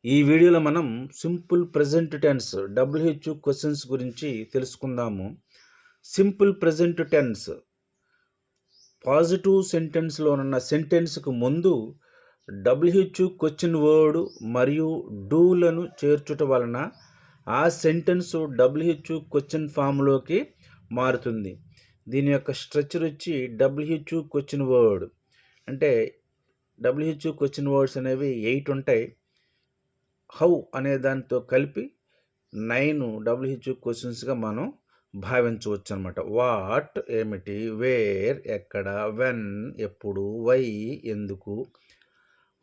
ఈ వీడియోలో మనం simple present tense WH questions గురించి తెలుసుకుందాము. సింపుల్ ప్రెజెంట్ టెన్స్ పాజిటివ్ సెంటెన్స్లో ఉన్న సెంటెన్స్కు ముందు డబ్ల్యూహెచ్ క్వశ్చన్ వర్డ్ మరియు డూలను చేర్చుట వలన ఆ సెంటెన్స్ డబ్ల్యూహెచ్ క్వశ్చన్ ఫామ్లోకి మారుతుంది. దీని యొక్క స్ట్రక్చర్ వచ్చి డబ్ల్యూహెచ్ క్వశ్చన్ వర్డ్ అంటే డబ్ల్యూహెచ్ క్వశ్చన్ వర్డ్స్ అనేవి 8 ఉంటాయి. హౌ అనే దానితో కలిపి 9 డబ్ల్యూహెచ్ క్వశ్చన్స్గా మనం భావించవచ్చు అనమాట. వాట్ ఏమిటి, వేర్ ఎక్కడ, వెన్ ఎప్పుడు, వై ఎందుకు,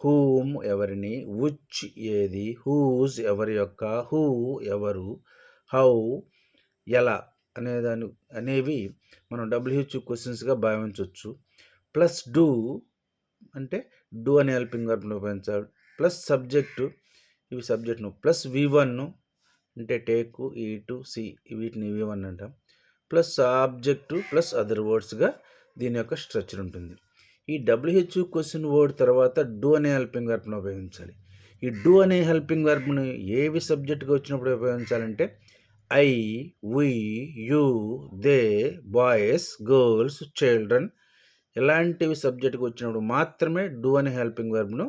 హూమ్ ఎవరిని, విచ్ ఏది, హూజ్ ఎవరి యొక్క, హూ ఎవరు, హౌ ఎలా అనేవి మనం డబ్ల్యూహెచ్ క్వశ్చన్స్గా భావించవచ్చు. ప్లస్ డూ అంటే డూ అనే హెల్పింగ్ వర్బ్ను ఉపయోగించాలి. ప్లస్ సబ్జెక్టు, ఇవి సబ్జెక్ట్ను, ప్లస్ V1 అంటే టేకు, ఈటు, సి, వీటిని V1 అంటాం. ప్లస్ ఆబ్జెక్టు ప్లస్ అదర్ వర్డ్స్గా దీని యొక్క స్ట్రక్చర్ ఉంటుంది. ఈ డబ్ల్యూహెచ్ క్వశ్చన్ వర్డ్ తర్వాత డూ అనే హెల్పింగ్ వర్బ్ను ఉపయోగించాలి. ఈ డూ అనే హెల్పింగ్ వర్బ్ను ఏవి సబ్జెక్ట్గా వచ్చినప్పుడు ఉపయోగించాలంటే I, we, you, they, boys, girls, children ఇలాంటివి సబ్జెక్ట్గా వచ్చినప్పుడు మాత్రమే డూ అనే హెల్పింగ్ వర్బ్ను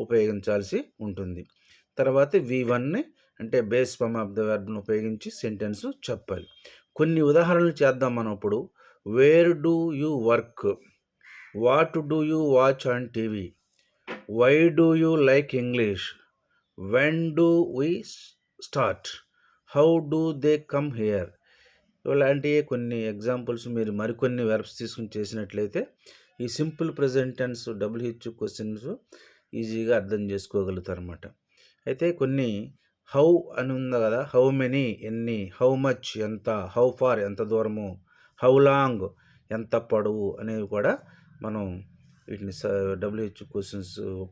ఉపయోగించాల్సి ఉంటుంది. తర్వాత V1 అంటే బేస్ ఫామ్ ఆఫ్ ద వర్బ్ను ఉపయోగించి సెంటెన్స్ చెప్పాలి. కొన్ని ఉదాహరణలు చేద్దాం మనం ఇప్పుడు. Where do you work, what do you watch on TV, why do you like English, when do we start, how do they come here. ఇలాంటి కొన్ని ఎగ్జాంపుల్స్ మీరు మరికొన్ని వెర్బ్స్ తీసుకుని చేసినట్లయితే ఈ simple present tense WH questions ఈజీగా అర్థం చేసుకోగలుగుతారు అన్నమాట. అయితే కొన్ని హౌ అని ఉంది కదా, హౌ మెనీ ఎన్ని, హౌ మచ్ ఎంత, హౌ ఫార్ ఎంత దూరము, హౌ లాంగ్ ఎంత పొడవు అనేవి కూడా మనం వీటిని డబ్ల్యూహెచ్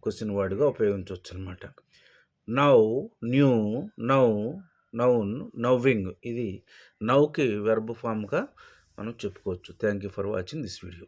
క్వశ్చన్ వర్డ్గా ఉపయోగించవచ్చు అనమాట. నౌ, న్యూ, నౌ, నౌన్, నవ్వింగ్ ఇది నౌకి వెర్బ్ ఫామ్గా మనం చెప్పుకోవచ్చు. Thank you for watching this video.